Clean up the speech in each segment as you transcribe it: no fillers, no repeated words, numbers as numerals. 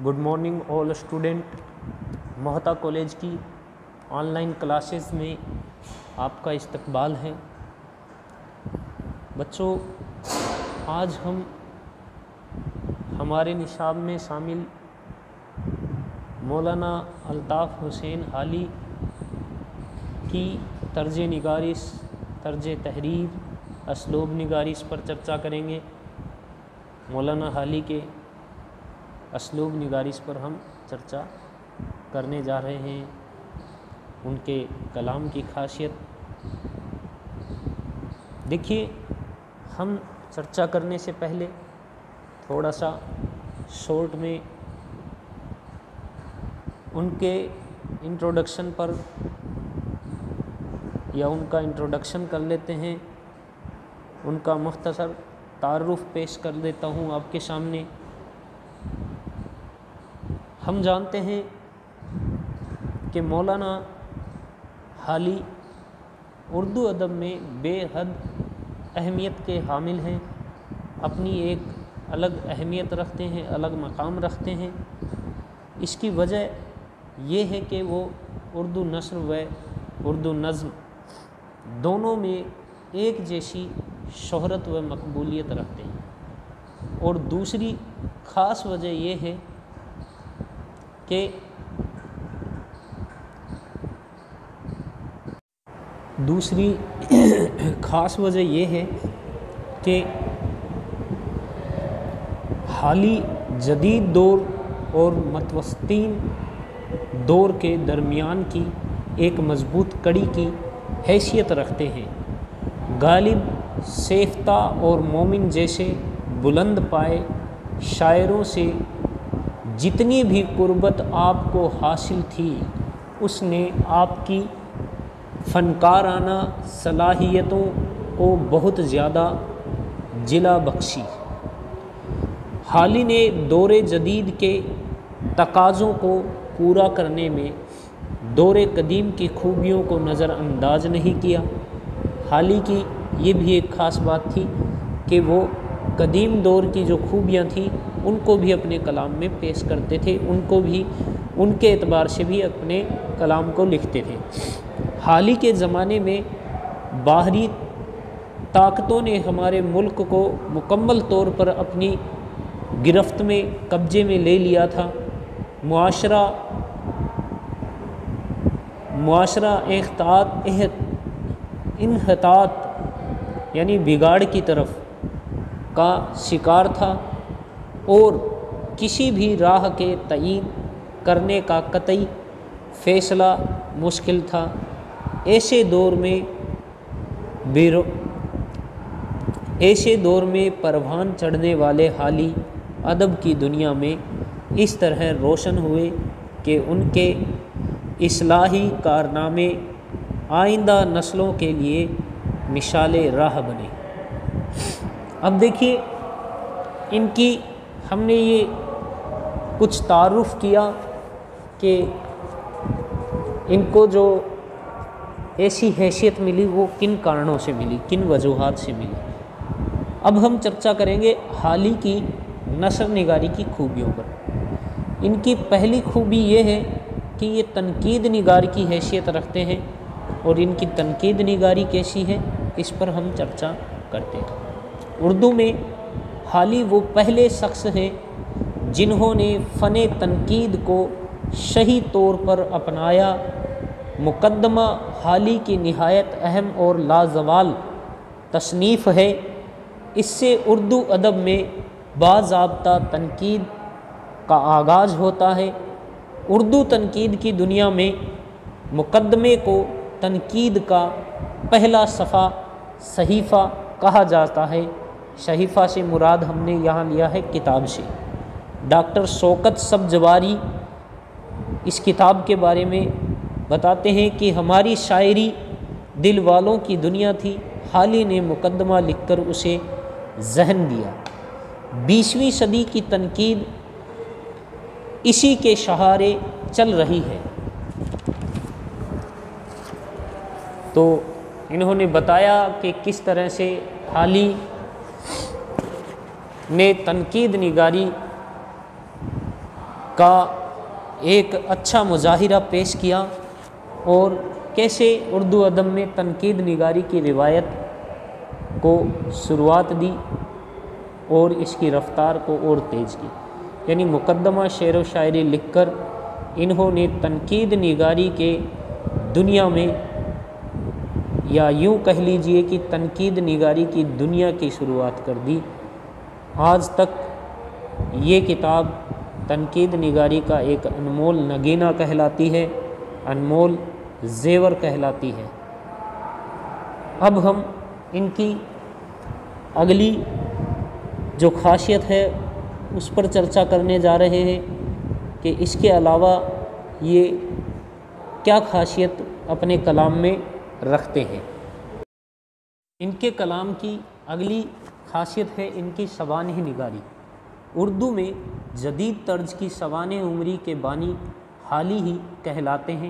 Good morning آل student. محتا college کی on line classes میں آپ کا استقبال ہے. بچوں، آج ہم ہمارے نصاب میں شامل مولانا الطاف حسین حالی کی طرز نگارش، طرز تحریر، اسلوب نگارش پر چرچا کریں گے. مولانا حالی کے اسلوب نگارش پر ہم چرچا کرنے جا رہے ہیں. ان کے کلام کی خاصیت دیکھیے. ہم چرچا کرنے سے پہلے تھوڑا سا شارٹ میں ان کے انٹروڈکشن پر یا ان کا انٹروڈکشن کر لیتے ہیں. ان کا مختصر تعارف پیش کر دیتا ہوں آپ کے سامنے. ہم جانتے ہیں کہ مولانا حالی اردو ادب میں بے حد اہمیت کے حامل ہیں. اپنی ایک الگ اہمیت رکھتے ہیں، الگ مقام رکھتے ہیں. اس کی وجہ یہ ہے کہ وہ اردو نثر و اردو نظم دونوں میں ایک جیسی شہرت و مقبولیت رکھتے ہیں. اور دوسری خاص وجہ یہ ہے کہ حالی جدید دور اور متوسطین دور کے درمیان کی ایک مضبوط کڑی کی حیثیت رکھتے ہیں. غالب، سیفتہ اور مومن جیسے بلند پائے شاعروں سے جتنی بھی قربت آپ کو حاصل تھی، اس نے آپ کی فنکارانہ صلاحیتوں کو بہت زیادہ جلا بخشی. حالی نے دور جدید کے تقاضوں کو پورا کرنے میں دور قدیم کی خوبیوں کو نظر انداز نہیں کیا. حالی کی یہ بھی ایک خاص بات تھی کہ وہ قدیم دور کی جو خوبیاں تھیں ان کو بھی اپنے کلام میں پیش کرتے تھے، ان کو بھی ان کے اعتبار سے بھی اپنے کلام کو لکھتے تھے. حالی کے زمانے میں باہری طاقتوں نے ہمارے ملک کو مکمل طور پر اپنی گرفت میں، قبضے میں لے لیا تھا. معاشرہ انحطاط یعنی بگاڑ کی طرف کا شکار تھا اور کسی بھی راہ کے تعین کرنے کا قطعی فیصلہ مشکل تھا. ایسے دور میں پروان چڑھنے والے حالی ادب کی دنیا میں اس طرح روشن ہوئے کہ ان کے اصلاحی کارنامے آئندہ نسلوں کے لیے مشعل راہ بنے. اب دیکھیے، ان کی ہم نے یہ کچھ تعارف کیا کہ ان کو جو ایسی حیثیت ملی وہ کن کارنوں سے ملی، کن وجوہات سے ملی. اب ہم چرچا کریں گے حالی کی نثر نگاری کی خوبیوں پر. ان کی پہلی خوبی یہ ہے کہ یہ تنقید نگار کی حیثیت رکھتے ہیں. اور ان کی تنقید نگاری کیسی ہے اس پر ہم چرچا کرتے ہیں. اردو میں حالی وہ پہلے شخص ہیں جنہوں نے فن تنقید کو صحیح طور پر اپنایا. مقدمہ حالی کی نہایت اہم اور لازوال تصنیف ہے. اس سے اردو ادب میں باضابطہ تنقید کا آغاز ہوتا ہے. اردو تنقید کی دنیا میں مقدمے کو تنقید کا پہلا صحیفہ کہا جاتا ہے. صحیفہ سے مراد ہم نے یہاں لیا ہے کتاب سے. ڈاکٹر شوکت سبزواری اس کتاب کے بارے میں بتاتے ہیں کہ ہماری شاعری دل والوں کی دنیا تھی. حالی نے مقدمہ لکھ کر اسے ذہن دیا. 20ویں صدی کی تنقید اسی کے سہارے چل رہی ہے. تو انہوں نے بتایا کہ کس طرح سے حالی نے تنقید نگاری کا ایک اچھا مظاہرہ پیش کیا اور کیسے اردو ادب میں تنقید نگاری کی روایت کو شروعات دی اور اس کی رفتار کو اور تیز کی۔ یعنی مقدمہ شعر و شاعری لکھ کر انہوں نے تنقید نگاری کے دنیا میں، یا یوں کہہ لیجئے کہ تنقید نگاری کی دنیا کی شروعات کر دی۔ آج تک یہ کتاب تنقید نگاری کا ایک انمول نگینہ کہلاتی ہے، انمول زیور کہلاتی ہے۔ اب ہم ان کی اگلی جو خاصیت ہے اس پر چرچا کرنے جا رہے ہیں کہ اس کے علاوہ یہ کیا خاصیت اپنے کلام میں رکھتے ہیں۔ ان کے کلام کی اگلی خاصیت ہے ان کی سوانح نگاری۔ اردو میں جدید طرز کی سوانح عمری کے بانی حالی ہی کہلاتے ہیں۔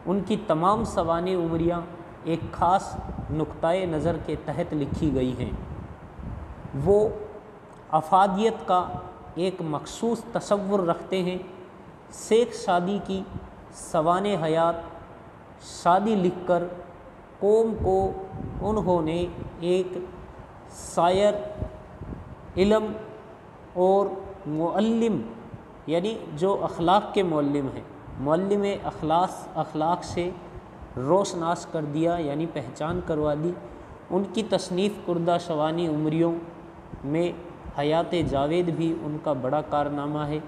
ان کی تمام سوانح عمریاں ایک خاص نقطۂ نظر کے تحت لکھی گئی ہیں۔ وہ افادیت کا ایک مخصوص تصور رکھتے ہیں۔ شیخ سعدی کی سوانح حیات شادی لکھ کر قوم کو انہوں نے ایک شاعر، علم اور معلم، یعنی جو اخلاق کے معلم ہیں، معلم اخلاق سے روشناس کر دیا، یعنی پہچان کروا دی۔ ان کی تصنیف کردہ سوانح عمریوں میں حیات جاوید بھی ان کا بڑا کارنامہ ہے۔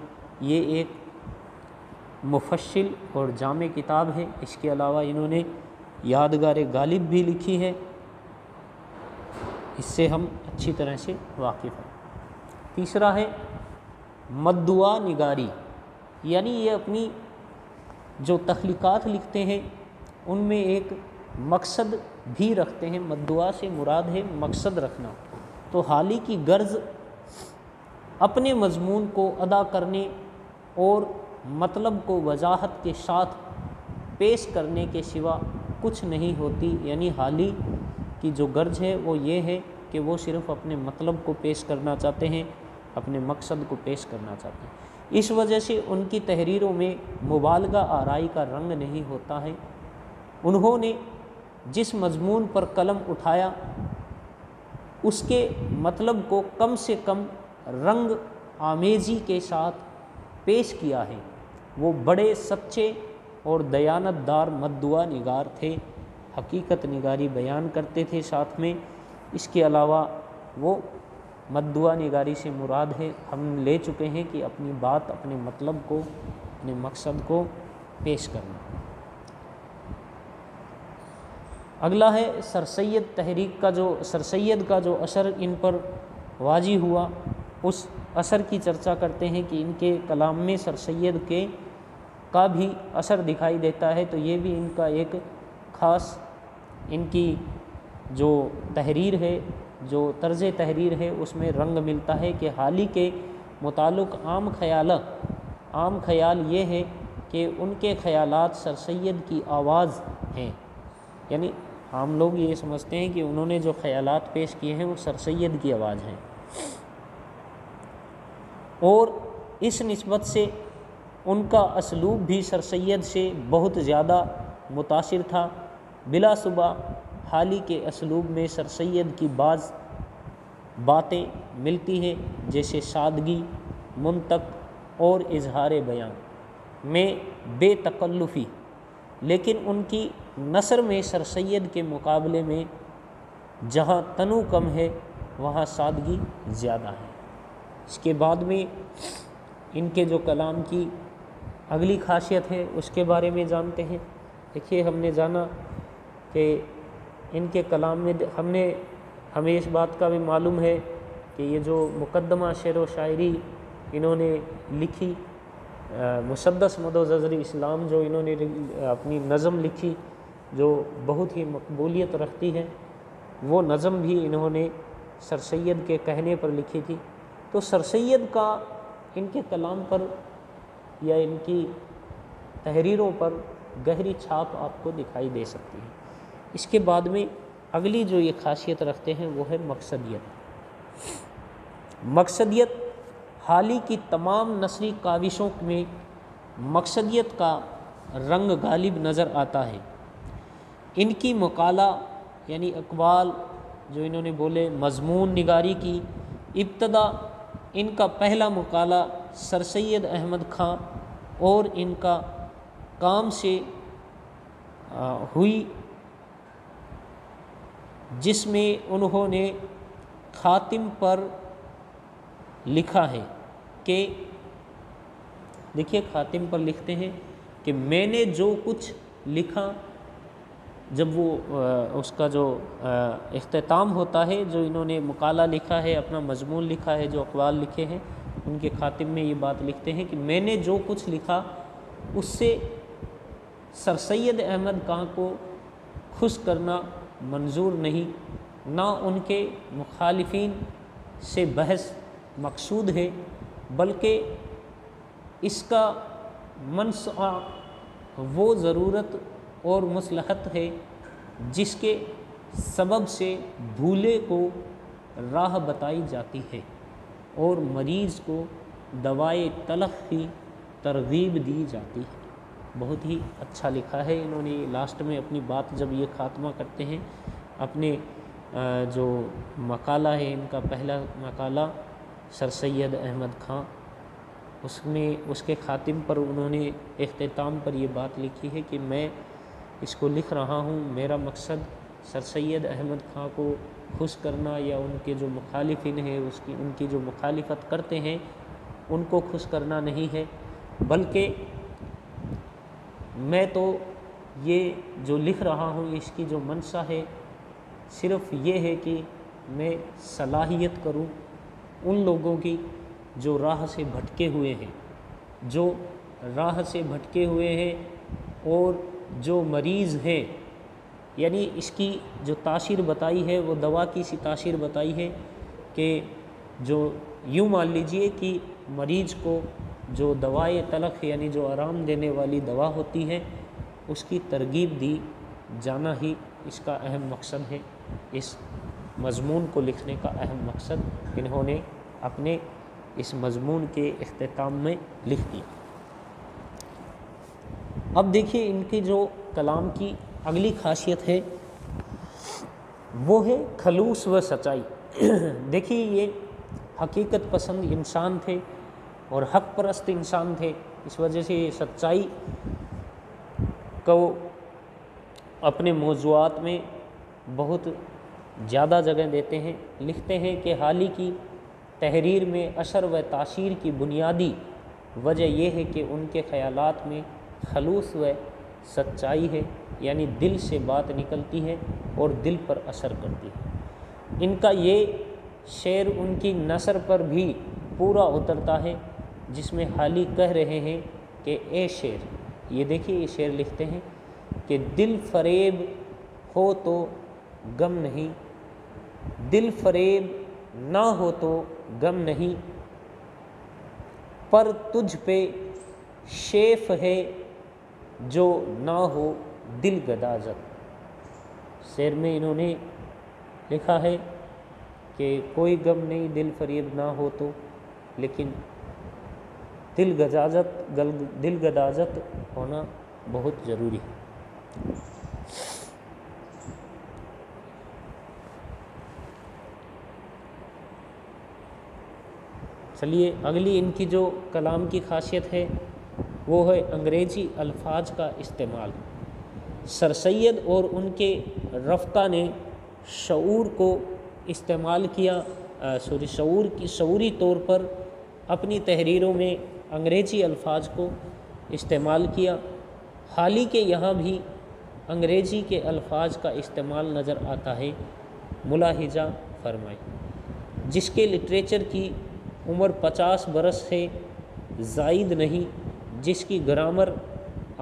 یہ ایک مفصل اور جامع کتاب ہے۔ اس کے علاوہ انہوں نے یادگار غالب بھی لکھی ہے، اس سے ہم اچھی طرح سے واقف ہیں۔ تیسرا ہے مدعا نگاری، یعنی یہ اپنی جو تخلیقات لکھتے ہیں ان میں ایک مقصد بھی رکھتے ہیں۔ مدعا سے مراد ہے مقصد رکھنا۔ تو حالی کی غرض اپنے مضمون کو ادا کرنے اور مطلب کو وضاحت کے ساتھ پیش کرنے کے سوا کچھ نہیں ہوتی۔ یعنی حالی کی جو غرض ہے وہ یہ ہے کہ وہ صرف اپنے مطلب کو پیش کرنا چاہتے ہیں، اپنے مقصد کو پیش کرنا چاہتے ہیں۔ اس وجہ سے ان کی تحریروں میں مبالغہ آرائی کا رنگ نہیں ہوتا ہے۔ انہوں نے جس مضمون پر قلم اٹھایا اس کے مطلب کو کم سے کم رنگ آمیزی کے ساتھ پیش کیا ہے۔ وہ بڑے سچے اور دیانت دار مدعا نگار تھے، حقیقت نگاری بیان کرتے تھے ساتھ میں۔ اس کے علاوہ وہ مدعا نگاری سے مراد ہے، ہم لے چکے ہیں کہ اپنی بات، اپنے مطلب کو، اپنے مقصد کو پیش کرنا۔ اگلا ہے سر سید تحریک کا سر سید کا جو اثر ان پر واجی ہوا، اس اثر کی چرچا کرتے ہیں کہ ان کے کلام میں سر سید کا بھی اثر دکھائی دیتا ہے۔ تو یہ بھی ان کا ایک خاص، ان کی جو تحریر ہے، جو طرز تحریر ہے، اس میں رنگ ملتا ہے کہ حالی کے متعلق عام خیال یہ ہے کہ ان کے خیالات سر سید کی آواز ہیں۔ یعنی عام لوگ یہ سمجھتے ہیں کہ انہوں نے جو خیالات پیش کیے ہیں وہ سر سید کی آواز ہیں، اور اس نسبت سے ان کا اسلوب بھی سر سید سے بہت زیادہ متاثر تھا۔ بلا شبہ حالی کے اسلوب میں سر سید کی بعض باتیں ملتی ہیں، جیسے سادگی، منطق اور اظہار بیان میں بے تکلفی، لیکن ان کی نثر میں سر سید کے مقابلے میں جہاں تنوع کم ہے وہاں سادگی زیادہ ہے۔ اس کے بعد میں ان کے جو کلام کی اگلی خاصیت ہے اس کے بارے میں جانتے ہیں۔ دیکھیے، ہم نے جانا کہ ان کے کلام میں ہمیں اس بات کا بھی معلوم ہے کہ یہ جو مقدمہ شعر و شاعری انہوں نے لکھی، مسدس مدظر اسلام جو انہوں نے اپنی نظم لکھی جو بہت ہی مقبولیت رکھتی ہے، وہ نظم بھی انہوں نے سر سید کے کہنے پر لکھی تھی۔ تو سر سید کا ان کے کلام پر یا ان کی تحریروں پر گہری چھاپ آپ کو دکھائی دے سکتی ہے۔ اس کے بعد میں اگلی جو یہ خاصیت رکھتے ہیں وہ ہے مقصدیت۔ مقصدیت حالی کی تمام نثری کاوشوں میں مقصدیت کا رنگ غالب نظر آتا ہے۔ ان کی مقالہ یعنی اقوال جو انہوں نے بولے، مضمون نگاری کی ابتدا ان کا پہلا مقالہ سر سید احمد خاں اور ان کا کام سے ہوئی، جس میں انہوں نے خاتم پر لکھا ہے کہ دیکھیے خاتم پر لکھتے ہیں کہ میں نے جو کچھ لکھا، جب وہ اس کا جو اختتام ہوتا ہے، جو انہوں نے مقالہ لکھا ہے، اپنا مضمون لکھا ہے، جو اقوال لکھے ہیں، ان کے خاتم میں یہ بات لکھتے ہیں کہ میں نے جو کچھ لکھا اس سے سر سید احمد خاں کو خوش کرنا منظور نہیں، نہ ان کے مخالفین سے بحث مقصود ہے، بلکہ اس کا منشأ وہ ضرورت اور مصلحت ہے جس کے سبب سے بھولے کو راہ بتائی جاتی ہے اور مریض کو دوائے تلخ کی ترغیب دی جاتی ہے۔ بہت ہی اچھا لکھا ہے انہوں نے۔ لاسٹ میں اپنی بات جب یہ خاتمہ کرتے ہیں، اپنے جو مقالہ ہے، ان کا پہلا مقالہ سر سید احمد خاں، اس میں اس کے خاتم پر انہوں نے اختتام پر یہ بات لکھی ہے کہ میں اس کو لکھ رہا ہوں، میرا مقصد سر سید احمد خاں کو خوش کرنا یا ان کے جو مخالفین ہیں ان کی جو مخالفت کرتے ہیں ان کو خوش کرنا نہیں ہے، بلکہ میں تو یہ جو لکھ رہا ہوں اس کی جو منشا ہے صرف یہ ہے کہ میں صلاحیت کروں ان لوگوں کی جو راہ سے بھٹکے ہوئے ہیں، جو راہ سے بھٹکے ہوئے ہیں اور جو مریض ہیں، یعنی اس کی جو تاثیر بتائی ہے وہ دوا کی سی تاثیر بتائی ہے کہ جو یوں مان لیجئے کہ مریض کو جو دوائے تلخ یعنی جو آرام دینے والی دوا ہوتی ہے اس کی ترغیب دی جانا ہی اس کا اہم مقصد ہے۔ اس مضمون کو لکھنے کا اہم مقصد انہوں نے اپنے اس مضمون کے اختتام میں لکھ دیا۔ اب دیکھیے ان کی جو کلام کی اگلی خاصیت ہے وہ ہے خلوص و سچائی۔ دیکھیے یہ حقیقت پسند انسان تھے اور حق پرست انسان تھے، اس وجہ سے یہ سچائی کو اپنے موضوعات میں بہت زیادہ جگہ دیتے ہیں۔ لکھتے ہیں کہ حالی کی تحریر میں اثر و تاثیر کی بنیادی وجہ یہ ہے کہ ان کے خیالات میں خلوص و سچائی ہے، یعنی دل سے بات نکلتی ہے اور دل پر اثر کرتی ہے۔ ان کا یہ شعر ان کی نثر پر بھی پورا اترتا ہے، جس میں حالی کہہ رہے ہیں کہ اے شعر، یہ دیکھیے یہ شعر لکھتے ہیں کہ دل فریب ہو تو غم نہیں، دل فریب نہ ہو تو غم نہیں، پر تجھ پہ شیف ہے جو نہ ہو دل گدازت۔ شعر میں انہوں نے لکھا ہے کہ کوئی غم نہیں دل فریب نہ ہو تو، لیکن دل گدازت ہونا بہت ضروری ہے۔ چلیے اگلی ان کی جو کلام کی خاصیت ہے وہ ہے انگریزی الفاظ کا استعمال۔ سر سید اور ان کے رفقا نے شعور کو استعمال کیا، شعوری طور پر اپنی تحریروں میں انگریزی الفاظ کو استعمال کیا۔ حالی کے یہاں بھی انگریزی کے الفاظ کا استعمال نظر آتا ہے۔ ملاحظہ فرمائیں، جس کے لٹریچر کی عمر 50 برس سے زائد نہیں، جس کی گرامر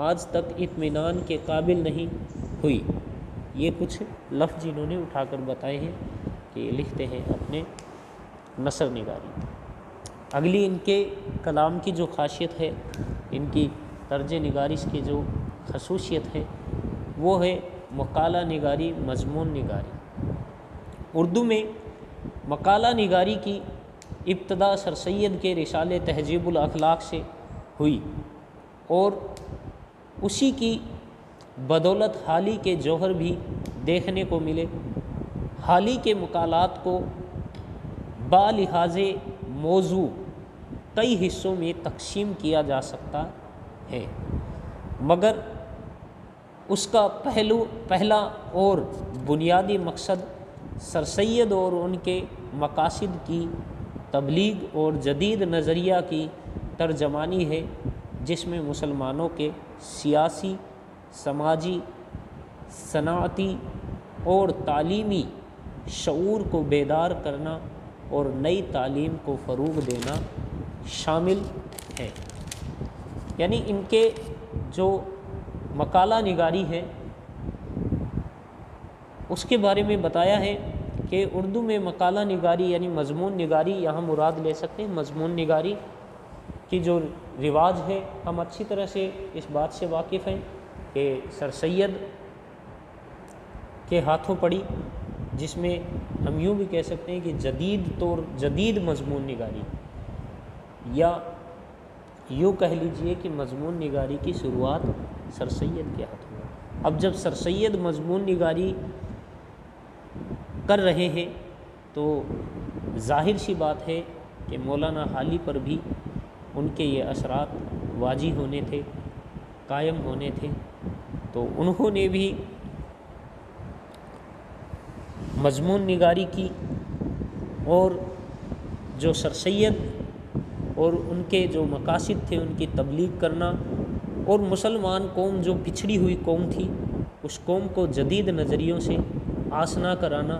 آج تک اطمینان کے قابل نہیں ہوئی۔ یہ کچھ لفظ انہوں نے اٹھا کر بتائے ہیں کہ لکھتے ہیں اپنے نثر نگاری۔ اگلی ان کے کلام کی جو خاصیت ہے، ان کی طرز نگارش کی جو خصوصیت ہے وہ ہے مقالہ نگاری، مضمون نگاری۔ اردو میں مقالہ نگاری کی ابتدا سر سید کے رسالے تہذیب الاخلاق سے ہوئی اور اسی کی بدولت حالی کے جوہر بھی دیکھنے کو ملے۔ حالی کے مقالات کو بالحاظ موضوع کئی حصوں میں تقسیم کیا جا سکتا ہے، مگر اس کا پہلا اور بنیادی مقصد سر سید اور ان کے مقاصد کی تبلیغ اور جدید نظریہ کی ترجمانی ہے، جس میں مسلمانوں کے سیاسی، سماجی، صنعتی اور تعلیمی شعور کو بیدار کرنا اور نئی تعلیم کو فروغ دینا شامل ہے۔ یعنی ان کے جو مقالہ نگاری ہے اس کے بارے میں بتایا ہے کہ اردو میں مقالہ نگاری یعنی مضمون نگاری یہاں مراد لے سکتے ہیں۔ مضمون نگاری کی جو رواج ہے، ہم اچھی طرح سے اس بات سے واقف ہیں کہ سر سید کے ہاتھوں پڑی، جس میں ہم یوں بھی کہہ سکتے ہیں کہ جدید مضمون نگاری، یا یوں کہہ لیجئے کہ مضمون نگاری کی شروعات سر سید کے ہاتھوں میں۔ اب جب سر سید مضمون نگاری کر رہے ہیں تو ظاہر سی بات ہے کہ مولانا حالی پر بھی ان کے یہ اثرات واجی ہونے تھے، قائم ہونے تھے، تو انہوں نے بھی مضمون نگاری کی، اور جو سر سید اور ان کے جو مقاصد تھے ان کی تبلیغ کرنا، اور مسلمان قوم جو پچھڑی ہوئی قوم تھی اس قوم کو جدید نظریوں سے آشنا کرانا،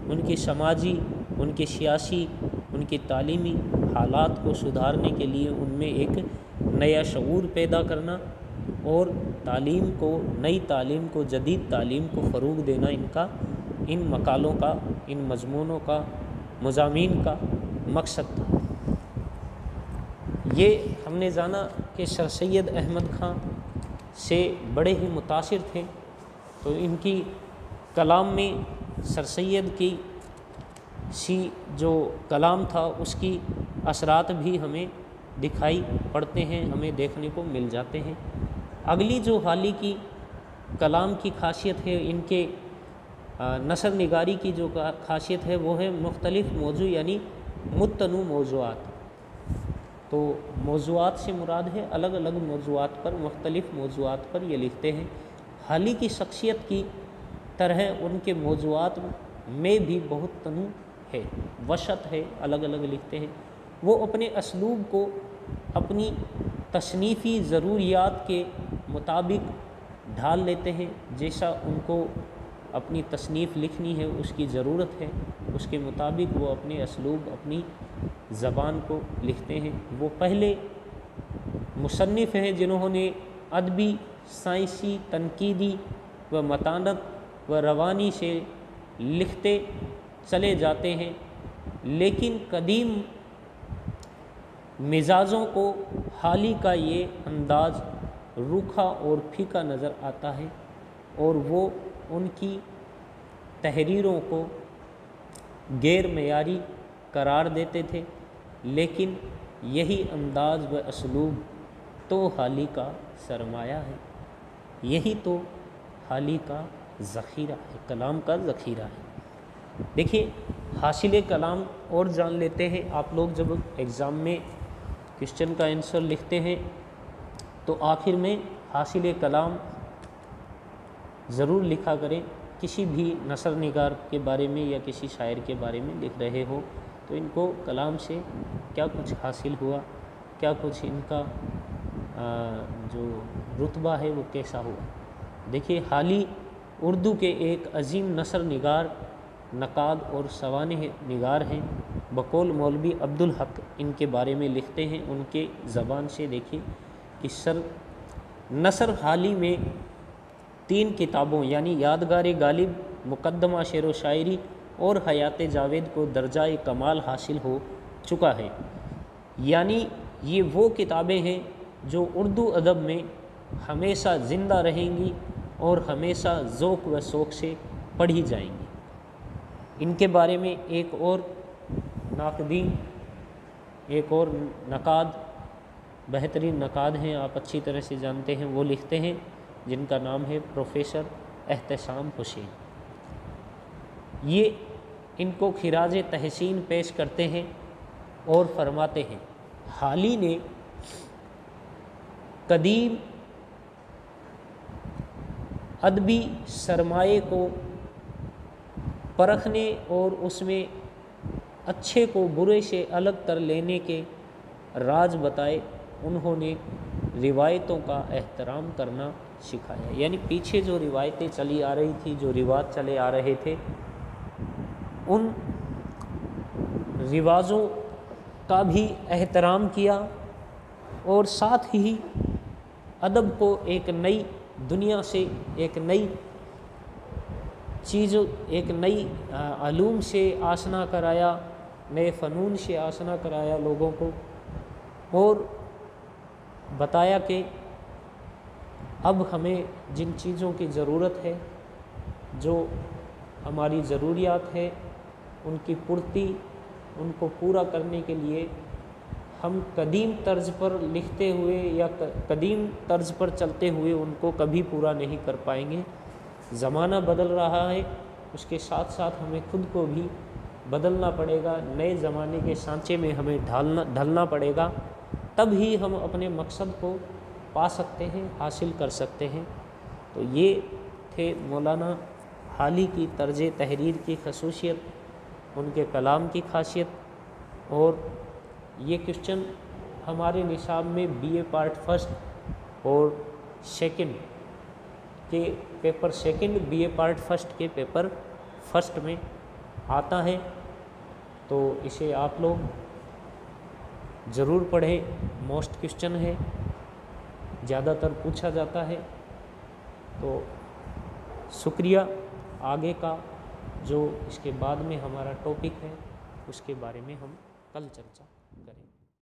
ان کی سماجی، ان کی سیاسی، ان کی تعلیمی حالات کو سدھارنے کے لیے ان میں ایک نیا شعور پیدا کرنا اور تعلیم کو، نئی تعلیم کو، جدید تعلیم کو فروغ دینا ان مقالوں کا، ان مضمونوں کا، مضامین کا مقصد تھا۔ یہ ہم نے جانا کہ سر سید احمد خان سے بڑے ہی متاثر تھے، تو ان کی کلام میں سر سید کی جو کلام تھا اس کی اثرات بھی ہمیں دکھائی پڑتے ہیں، ہمیں دیکھنے کو مل جاتے ہیں۔ اگلی جو حالی کی کلام کی خاصیت ہے، ان کے نثر نگاری کی جو خاصیت ہے وہ ہے مختلف موضوع یعنی متنوع موضوعات۔ تو موضوعات سے مراد ہے الگ الگ موضوعات پر، مختلف موضوعات پر یہ لکھتے ہیں۔ حالی کی شخصیت کی طرح ان کے موضوعات میں بھی بہت تنوع ہے، وسعت ہے، الگ الگ لکھتے ہیں۔ وہ اپنے اسلوب کو اپنی تصنیفی ضروریات کے مطابق ڈھال لیتے ہیں، جیسا ان کو اپنی تصنیف لکھنی ہے اس کی ضرورت ہے، اس کے مطابق وہ اپنے اسلوب، اپنی زبان کو لکھتے ہیں۔ وہ پہلے مصنف ہیں جنہوں نے ادبی، سائنسی، تنقیدی و متانت و روانی سے لکھتے چلے جاتے ہیں، لیکن قدیم مزاجوں کو حالی کا یہ انداز روکھا اور پھیکا نظر آتا ہے، اور وہ ان کی تحریروں کو غیر معیاری قرار دیتے تھے، لیکن یہی انداز و اسلوب تو حالی کا سرمایہ ہے، یہی تو حالی کا ذخیرہ ہے، کلام کا ذخیرہ ہے۔ دیکھیے حاصل کلام اور جان لیتے ہیں۔ آپ لوگ جب ایگزام میں کوشچن کا آنسر لکھتے ہیں تو آخر میں حاصل کلام ضرور لکھا کریں۔ کسی بھی نثر نگار کے بارے میں یا کسی شاعر کے بارے میں لکھ رہے ہو تو ان کو کلام سے کیا کچھ حاصل ہوا، کیا کچھ ان کا جو رتبہ ہے وہ کیسا ہوا۔ دیکھیے حالی اردو کے ایک عظیم نثر نگار، نقاد اور سوانح نگار ہیں۔ بقول مولوی عبدالحق ان کے بارے میں لکھتے ہیں، ان کے زبان سے دیکھیے کہ نثر حالی میں 3 کتابوں یعنی یادگار غالب، مقدمہ شعر و شاعری اور حیات جاوید کو درجہ کمال حاصل ہو چکا ہے۔ یعنی یہ وہ کتابیں ہیں جو اردو ادب میں ہمیشہ زندہ رہیں گی اور ہمیشہ ذوق و شوق سے پڑھی جائیں گی۔ ان کے بارے میں ایک اور ناقدین ایک اور نقاد، بہترین نقاد ہیں، آپ اچھی طرح سے جانتے ہیں، وہ لکھتے ہیں، جن کا نام ہے پروفیسر احتشام حسین۔ یہ ان کو خراج تحسین پیش کرتے ہیں اور فرماتے ہیں حالی نے قدیم ادبی سرمایے کو پرکھنے اور اس میں اچھے کو برے سے الگ کر لینے کے راز بتائے۔ انہوں نے روایتوں کا احترام کرنا سکھایا، یعنی پیچھے جو روایتیں چلی آ رہی تھی، جو رواج چلے آ رہے تھے، ان رواجوں کا بھی احترام کیا، اور ساتھ ہی ادب کو ایک نئی دنیا سے، ایک نئی چیز، ایک نئی علوم سے آشنا کرایا، نئے فنون سے آشنا کرایا لوگوں کو، اور بتایا کہ اب ہمیں جن چیزوں کی ضرورت ہے، جو ہماری ضروریات ہے، ان کی پورتی، ان کو پورا کرنے کے لیے ہم قدیم طرز پر لکھتے ہوئے یا قدیم طرز پر چلتے ہوئے ان کو کبھی پورا نہیں کر پائیں گے۔ زمانہ بدل رہا ہے، اس کے ساتھ ساتھ ہمیں خود کو بھی بدلنا پڑے گا، نئے زمانے کے سانچے میں ہمیں ڈھلنا پڑے گا، تب ہی ہم اپنے مقصد کو پا سکتے ہیں، حاصل کر سکتے ہیں۔ تو یہ تھے مولانا حالی کی طرز تحریر کی خصوصیت، ان کے کلام کی خاصیت، اور یہ کوشچن ہمارے نصاب میں بی اے پارٹ فرسٹ اور سیکنڈ کے paper second, B A part first کے پیپر فرسٹ میں آتا ہے، تو اسے آپ لوگ ضرور پڑھیں۔ موسٹ کوشچن ہے، زیادہ تر پوچھا جاتا ہے۔ تو شکریہ۔ آگے کا جو اس کے بعد میں ہمارا ٹاپک ہے، اس کے بارے میں ہم کل چرچا